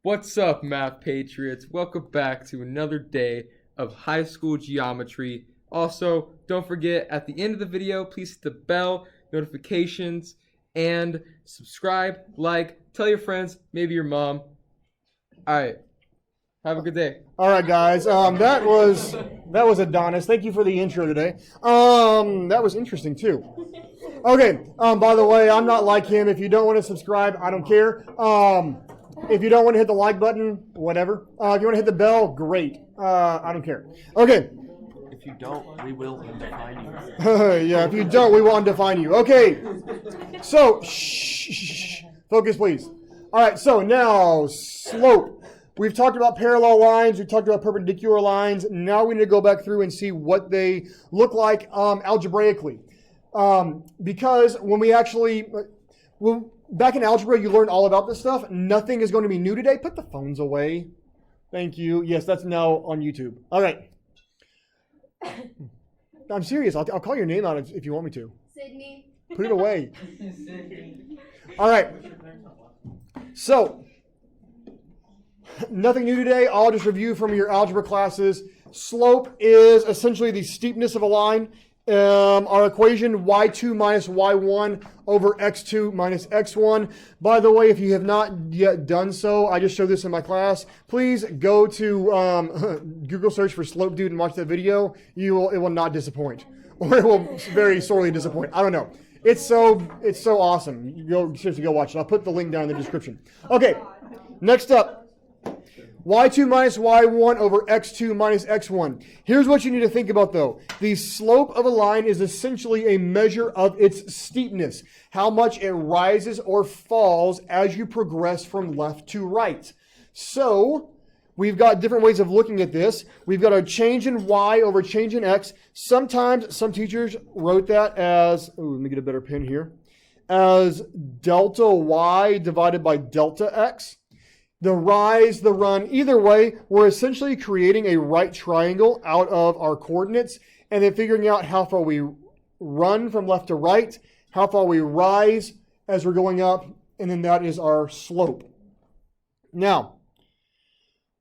What's up, math patriots? Welcome back to another day of high school geometry. Also, don't forget, at the end of the video, please hit the bell, notifications, and subscribe, like, tell your friends, maybe your mom. All right. Have a good day. All right, guys. That was Adonis. Thank you for the intro today. That was interesting too. Okay. By the way, I'm not like him. If you don't want to subscribe, I don't care. If you don't want to hit the like button, whatever. If you want to hit the bell, great. I don't care. Okay. If you don't, we will undefine you. Yeah. If you don't, we will undefine you. Okay. So, shh. Focus, please. All right. So now slope. We've talked about parallel lines. We've talked about perpendicular lines. Now we need to go back through and see what they look like algebraically. Because when we actually, back in algebra, you learned all about this stuff. Nothing is going to be new today. Put the phones away. Thank you. Yes, that's now on YouTube. All right. I'm serious. I'll call your name out if you want me to. Sydney. Put it away. All right. So, nothing new today. I'll just review from your algebra classes. Slope is essentially the steepness of a line. Our equation, y2 minus y1 over x2 minus x1. By the way, if you have not yet done so, I just showed this in my class. Please go to Google search for slope dude and watch that video. It will not disappoint. Or it will very sorely disappoint. I don't know. It's so awesome. Seriously, go watch it. I'll put the link down in the description. Okay, next up. y2 minus y1 over x2 minus x1. Here's what you need to think about though. The slope of a line is essentially a measure of its steepness, how much it rises or falls as you progress from left to right. So, we've got different ways of looking at this. We've got a change in y over change in x. Sometimes some teachers wrote that as, let me get a better pen here, as delta y divided by delta x. The rise, the run, either way, we're essentially creating a right triangle out of our coordinates and then figuring out how far we run from left to right, how far we rise as we're going up, and then that is our slope. Now,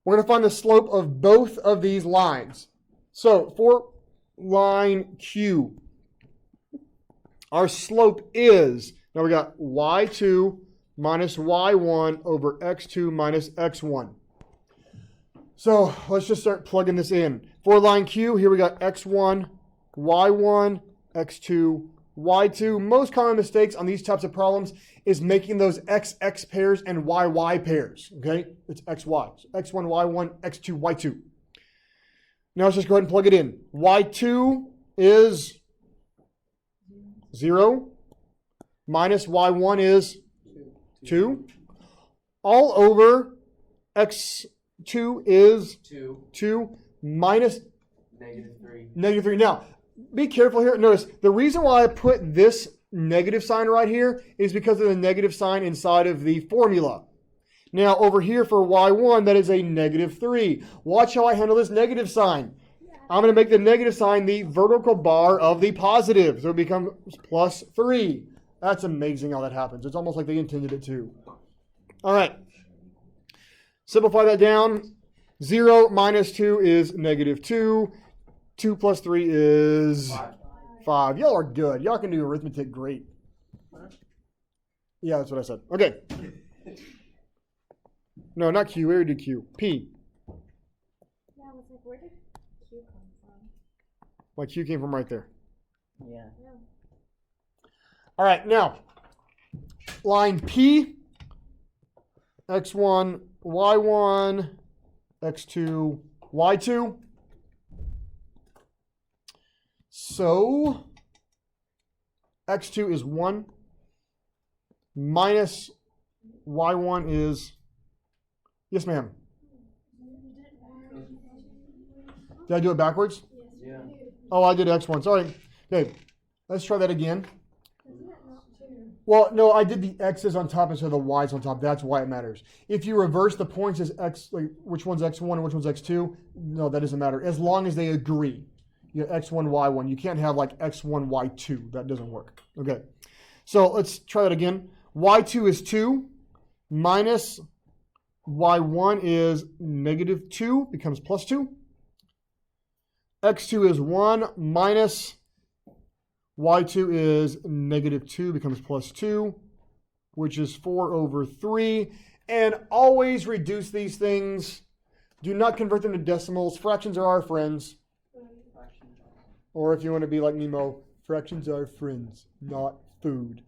we're going to find the slope of both of these lines. So, for line Q, our slope is, now we got y2 minus y1 over x2 minus x1. So let's just start plugging this in. For line Q, here we got x1, y1, x2, y2. Most common mistakes on these types of problems is making those x pairs and y pairs. Okay, it's xy. So x1, y1, x2, y2. Now let's just go ahead and plug it in. y2 is 0 minus y1 is 2. All over x2 is 2 minus negative 3. Now, be careful here. Notice, the reason why I put this negative sign right here is because of the negative sign inside of the formula. Now, over here for y1, that is a negative 3. Watch how I handle this negative sign. I'm going to make the negative sign the vertical bar of the positive. So it becomes plus 3. That's amazing how that happens. It's almost like they intended it to. All right. Simplify that down. 0 minus 2 is negative 2. 2 plus 3 is 5. Y'all are good. Y'all can do arithmetic great. Yeah, that's what I said. Okay. No, not Q. We already did Q. P. Yeah, I was like, where did Q come from? My Q came from right there. Yeah. All right, now, line P, x1, y1, x2, y2. So, x2 is 1, minus y1 is, yes ma'am. Did I do it backwards? Yeah. Oh, I did x1, sorry. Okay, let's try that again. Well, no, I did the x's on top instead of the y's on top. That's why it matters. If you reverse the points as x, like which one's x1 and which one's x2, no, that doesn't matter. As long as they agree. You have x1, y1. You can't have like x1, y2. That doesn't work. Okay. So let's try that again. y2 is 2 minus y1 is negative 2, becomes plus 2. x2 is 1 minus y2 is negative 2, becomes plus 2, which is 4 over 3. And always reduce these things. Do not convert them to decimals. Fractions are our friends. Or if you want to be like Nemo, fractions are friends, not food.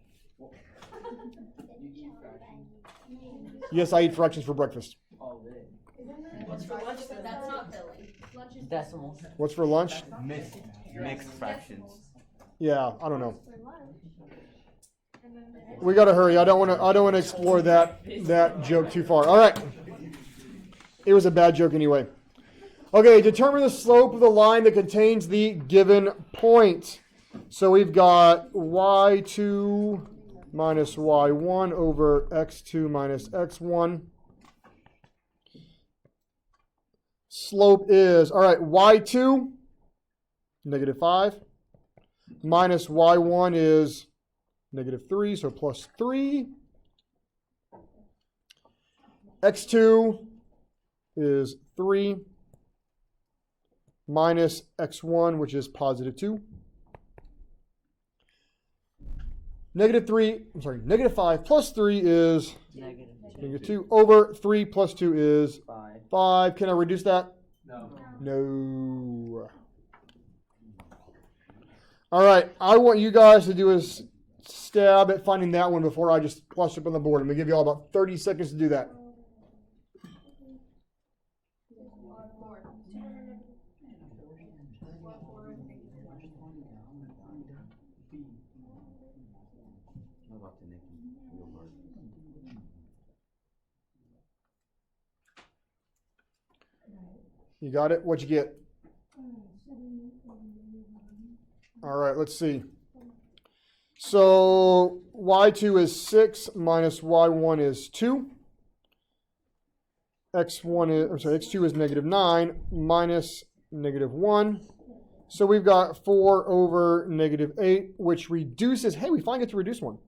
Yes, I eat fractions for breakfast. What's for lunch? That's not Philly. Lunch is Decimals. What's for lunch? Mixed fractions. Yeah, I don't know. for lunch. And then We gotta hurry. I don't want to explore that joke too far. All right. It was a bad joke anyway. Okay, determine the slope of the line that contains the given point. So we've got y2 minus y1 over x2 minus x1. Slope is, all right, y2, negative 5, minus y1 is negative 3, so plus 3. x2 is 3 minus x1, which is positive 2. Negative 5 plus 3 is negative 2 over 3 plus 2 is 5. Can I reduce that? No. All right, I want you guys to do a stab at finding that one before I just flush it up on the board. I'm going to give you all about 30 seconds to do that. You got it? What'd you get? All right, let's see. So y2 is 6 minus y1 is 2. x2 is negative 9 minus negative 1. So we've got 4 over negative 8, which reduces. Hey, we finally get to reduce one.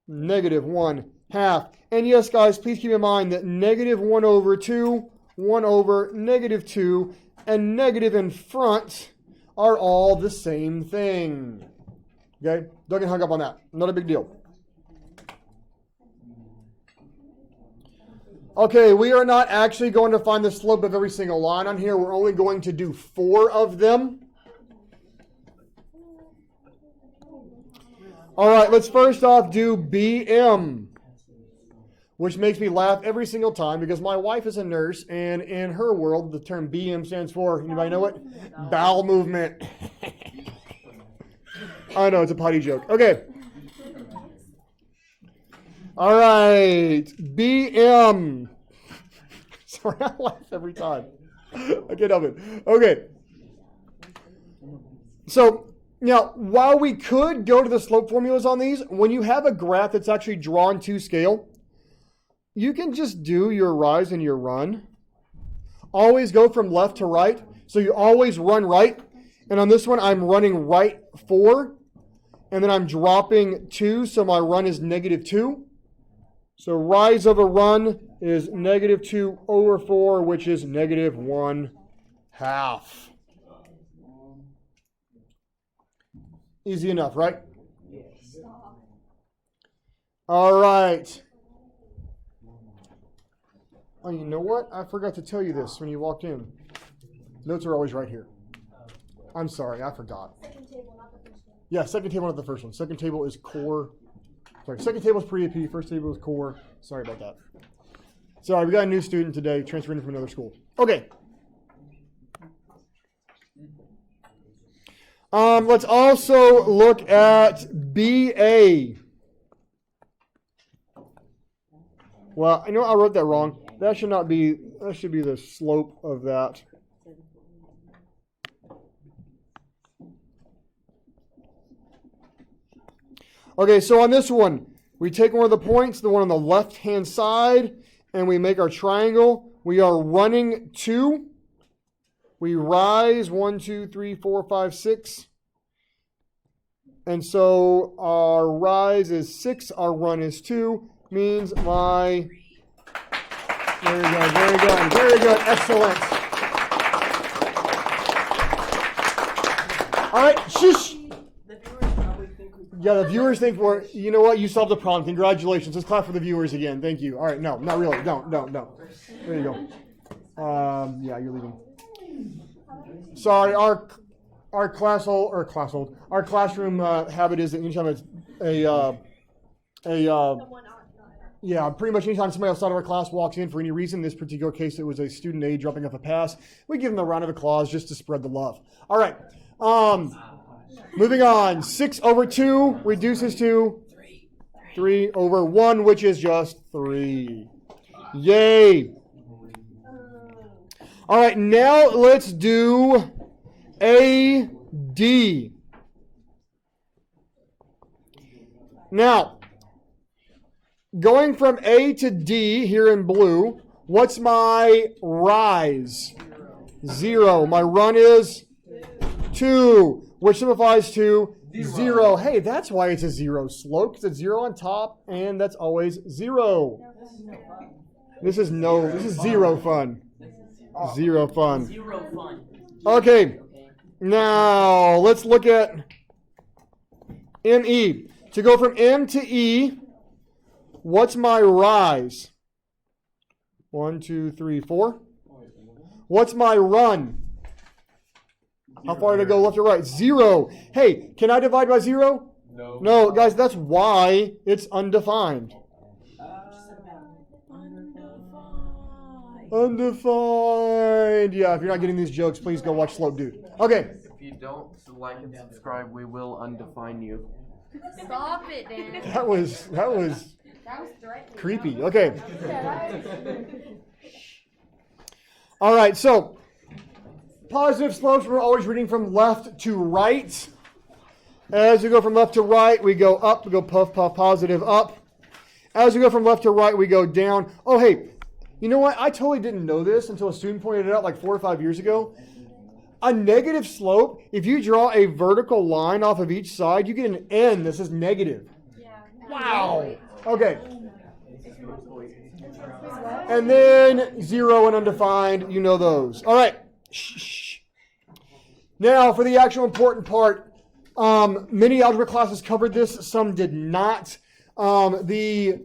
Negative 1 half. And yes, guys, please keep in mind that negative 1 over 2, 1 over negative 2, and negative in front are all the same thing. Okay? Don't get hung up on that. Not a big deal. Okay, we are not actually going to find the slope of every single line on here. We're only going to do 4 of them. All right, let's first off do BM, which makes me laugh every single time because my wife is a nurse, and in her world, the term BM stands for, anybody know what? Bowel movement. I know, it's a potty joke. Okay. All right, BM. Sorry, I laugh every time. I can't help it. Okay. So, now, while we could go to the slope formulas on these, when you have a graph that's actually drawn to scale, you can just do your rise and your run. Always go from left to right. So you always run right. And on this one, I'm running right 4. And then I'm dropping 2, so my run is negative 2. So rise over run is negative 2 over 4, which is negative 1 half. Easy enough, right? Yes. All right. Oh, you know what? I forgot to tell you this when you walked in. Notes are always right here. I'm sorry, I forgot. second table, not the first one. Yeah, second table, not the first one. Second table is core. Sorry, second table is PreAP. First table is core. Sorry about that. Sorry, we got a new student today, transferring from another school. Okay. Let's also look at BA. Well, I know I wrote that wrong. That should not be, that should be the slope of that. Okay, so on this one, we take one of the points, the one on the left-hand side, and we make our triangle. We are running 2. We rise 1, 2, 3, 4, 5, 6. And so our rise is 6, our run is 2, means my Very good, very good, very good. Excellent. All right, shush. The viewers probably think we. Yeah, the viewers think we're, you know what? You solved the problem. Congratulations. Let's clap for the viewers again. Thank you. All right, no, not really. Don't. There you go. Yeah, you're leaving. Sorry, our classroom habit is that anytime it's yeah, pretty much anytime somebody outside of our class walks in for any reason, in this particular case it was a student A dropping off a pass, we give them a round of applause just to spread the love. All right, moving on. 6 over 2 reduces to 3 over 1, which is just 3. Yay! All right, now let's do AD. Now, going from A to D here in blue, what's my rise? 0. My run is 2, which simplifies to 0. Hey, that's why it's a 0 slope, because it's 0 on top, and that's always 0. This is 0 fun. 0 fun. Zero fun. Okay, now let's look at ME. To go from M to E, what's my rise? 1, 2, 3, 4. What's my run? How far did I go left or right? 0. Hey, can I divide by 0? No. No, guys, that's why it's undefined. Undefined. Yeah, if you're not getting these jokes, please go watch Slope Dude. Okay. If you don't like and subscribe, we will undefine you. Stop it, Dan. That was That was threatening. creepy. Okay. All right, so positive slopes, we're always reading from left to right. As we go from left to right, we go up, we go puff, puff, positive, up. As we go from left to right, we go down. Oh, hey, you know what? I totally didn't know this until a student pointed it out like 4 or 5 years ago. A negative slope, if you draw a vertical line off of each side, you get an N that says negative. Yeah. Wow. Okay. And then 0 and undefined, you know those. All right. Shh. Now for the actual important part. Many algebra classes covered this, some did not. The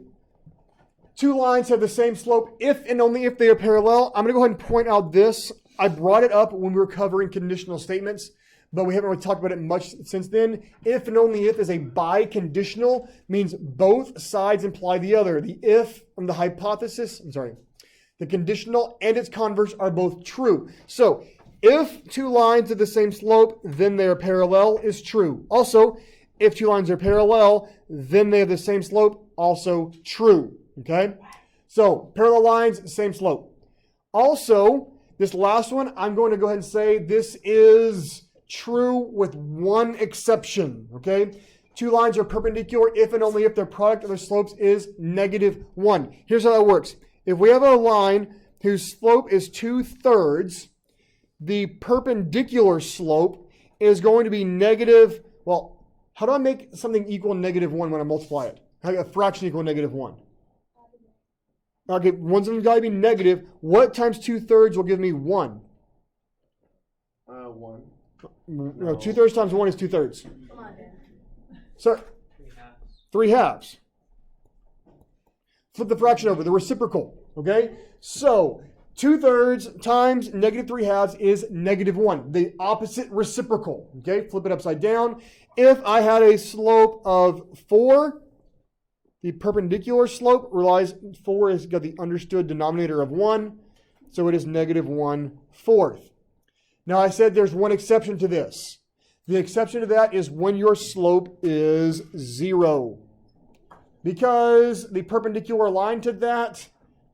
two lines have the same slope if and only if they are parallel. I'm going to go ahead and point out this. I brought it up when we were covering conditional statements, but we haven't really talked about it much since then. If and only if is a biconditional, means both sides imply the other. The if and the hypothesis, the conditional and its converse are both true. So if two lines have the same slope, then they are parallel is true. Also, if two lines are parallel, then they have the same slope, also true. Okay? So parallel lines, same slope. Also, this last one, I'm going to go ahead and say this is true with one exception, okay? Two lines are perpendicular if and only if their product of their slopes is -1. Here's how that works. If we have a line whose slope is 2/3, the perpendicular slope is going to be negative, well, how do I make something equal -1 when I multiply it? How do I get a fraction equal -1? Okay, one's got to be negative. What times 2/3 will give me 1? 1. No, 2/3 times 1 is 2/3. Come on, Dan. So, 3/2. Flip the fraction over, the reciprocal, okay? So, 2/3 times -3/2 is -1, the opposite reciprocal, okay? Flip it upside down. If I had a slope of 4, the perpendicular slope realize 4 has got the understood denominator of 1, so it is -1/4. Now I said there's one exception to this. The exception to that is when your slope is 0. Because the perpendicular line to that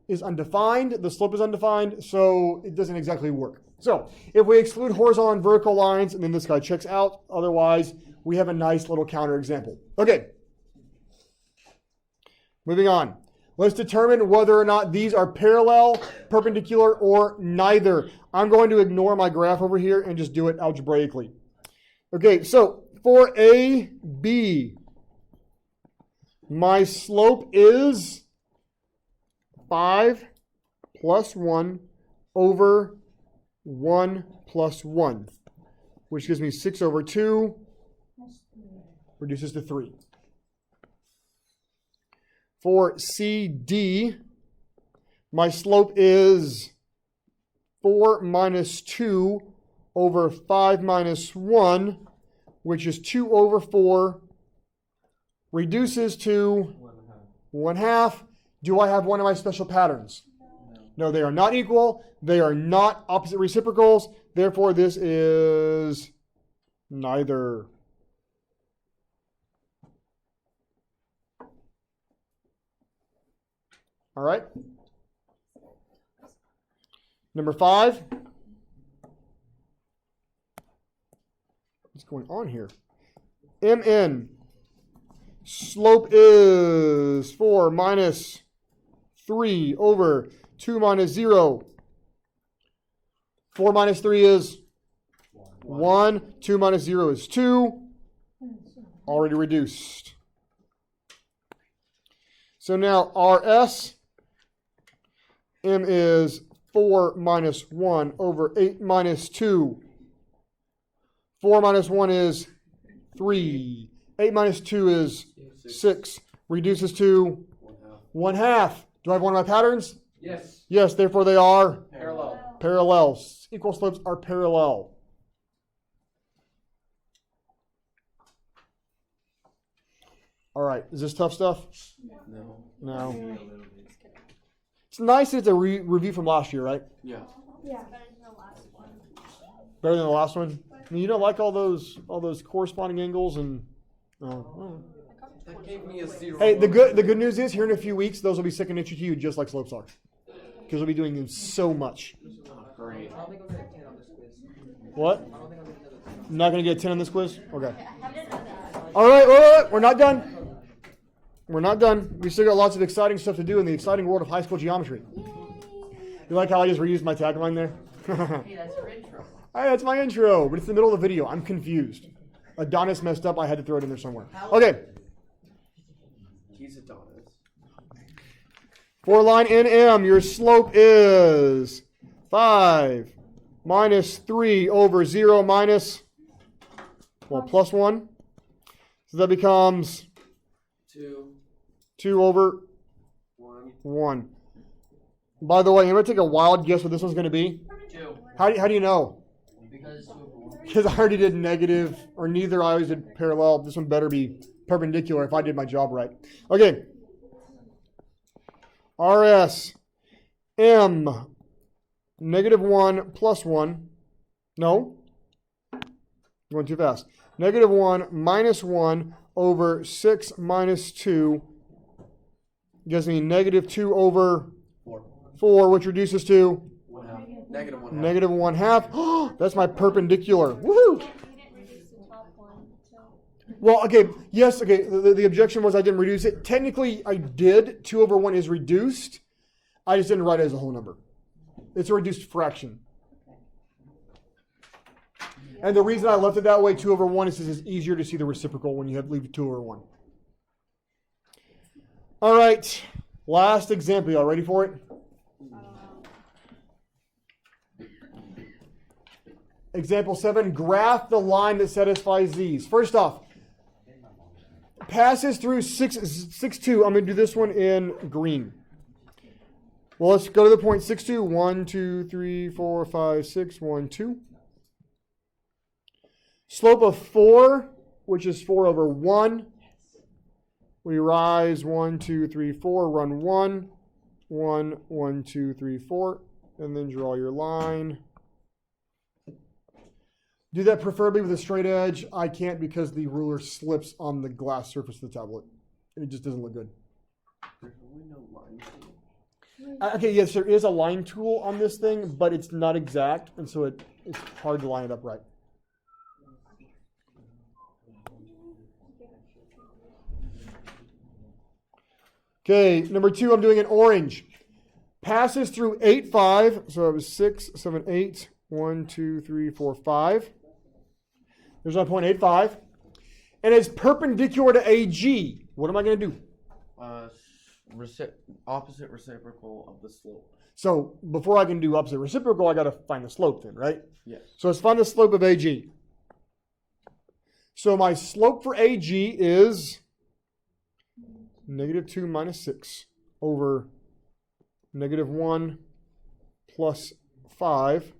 is undefined, the slope is undefined, so it doesn't exactly work. So if we exclude horizontal and vertical lines, and then this guy checks out, otherwise we have a nice little counterexample. Okay. Moving on. Let's determine whether or not these are parallel, perpendicular, or neither. I'm going to ignore my graph over here and just do it algebraically. Okay, so for AB, my slope is 5 plus 1 over 1 plus 1, which gives me 6 over 2, reduces to 3. For CD, my slope is 4 minus 2 over 5 minus 1, which is 2 over 4, reduces to 1/2. Do I have one of my special patterns? No, they are not equal. They are not opposite reciprocals. Therefore, this is neither. All right. Number 5. What's going on here? MN. Slope is 4 minus 3 over 2 minus 0. 4 minus 3 is 1. 2 minus 0 is 2. Already reduced. So now RS, M is 4 minus 1 over 8 minus 2. 4 minus 1 is 3. 8 minus 2 is 6. Reduces to 1/2. Do I have one of my patterns? Yes. Yes, therefore they are Parallel. parallel. Equal slopes are parallel. All right, is this tough stuff? No. No. It's nice that it's a review from last year, right? Yeah. Yeah. Better than the last one? I mean, you don't like all those corresponding angles and oh. That gave me a 0. Hey, the good news is here in a few weeks those will be second nature to you just like slopes are. Because we'll be doing them so much. Great. What? Not going to get a 10 on this quiz? Okay. All right, wait. We're not done. We're not done. We still got lots of exciting stuff to do in the exciting world of high school geometry. You like how I just reused my tagline there? Hey, that's your intro. Hey, that's my intro, but it's the middle of the video. I'm confused. Adonis messed up. I had to throw it in there somewhere. Okay. He's Adonis. For line NM, your slope is 5 minus 3 over 0 minus, plus 1. So that becomes 2 over 1. By the way, I'm going to take a wild guess what this one's going to be. 2. How do you know? Because 2 over 1. Because I already did negative, or neither. I always did parallel. This one better be perpendicular if I did my job right. Okay. RS M -1 plus 1. No. Going too fast. -1 minus 1 over 6 minus 2 gives me -2 over 4, which reduces to Negative 1/2. That's my perpendicular. Woohoo! You didn't reduce the top one, so. Well, okay, yes, okay. The objection was I didn't reduce it. Technically, I did. 2 over 1 is reduced. I just didn't write it as a whole number. It's a reduced fraction. And the reason I left it that way, 2 over 1, is because it's easier to see the reciprocal when you leave 2 over 1. All right, last example. Y'all ready for it? Example 7, graph the line that satisfies these. First off, passes through 6, 2. I'm going to do this one in green. Well, let's go to the point 6, 2. 1, 2, 3, 4, 5, 6, 1, 2. Slope of 4, which is 4 over 1. We rise 1, 2, 3, 4, run 1. 1, 1, 2, 3, 4. And then draw your line. Do that preferably with a straight edge. I can't because the ruler slips on the glass surface of the tablet. And it just doesn't look good. There's really no line tool. Okay, yes, there is a line tool on this thing, but it's not exact, and so it's hard to line it up right. Okay, number 2, I'm doing an orange. Passes through 8, 5, so it was 6, 7, 8, 1, 2, 3, 4, 5. There's my point 8, 5. And it's perpendicular to AG. What am I going to do? opposite reciprocal of the slope. So before I can do opposite reciprocal, I got to find the slope then, right? Yes. So let's find the slope of AG. So my slope for AG is -2 minus 6 over -1 plus 5,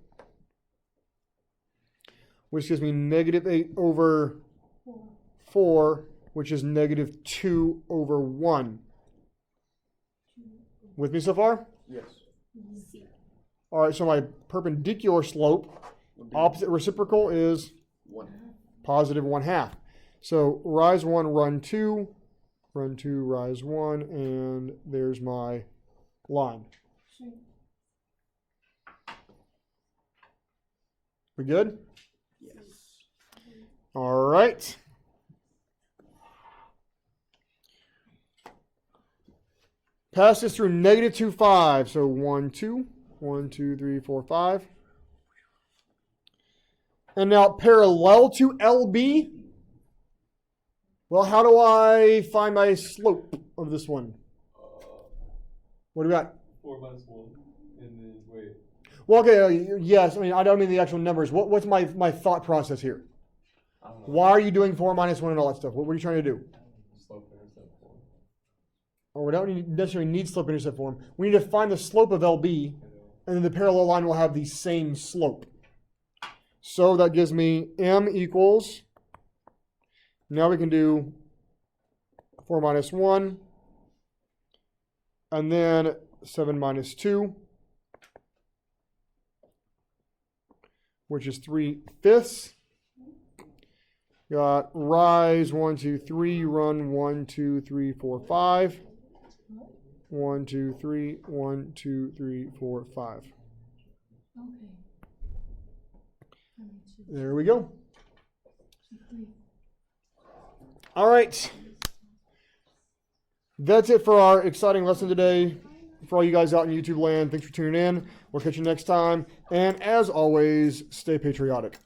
which gives me -8 over 4, which is -2 over 1. With me so far? Yes. All right, so my perpendicular slope, opposite reciprocal, is 1. positive 1/2. So rise 1, run 2, rise 1, and there's my line. We good? Yes. All right. Pass this through -2, 5. So 1, 2, 1, 2, 3, 4, 5. And now parallel to LB. Well, how do I find my slope of this one? What do we got? 4 minus 1. And then, wait. Well, okay, yes. I mean, I don't mean the actual numbers. What's my thought process here? I don't know. Why are you doing 4 minus 1 and all that stuff? What are you trying to do? Slope intercept form. Or we don't necessarily need slope intercept form. We need to find the slope of LB, and then the parallel line will have the same slope. So that gives me M equals, now we can do 4 minus 1, and then 7 minus 2, which is 3/5. Got rise 1, 2, 3, run 1, 2, 3, 4, 5. 1, 2, 3, 1, 2, 3, 4, 5. There we go. All right. That's it for our exciting lesson today. For all you guys out in YouTube land, thanks for tuning in. We'll catch you next time. And as always, stay patriotic.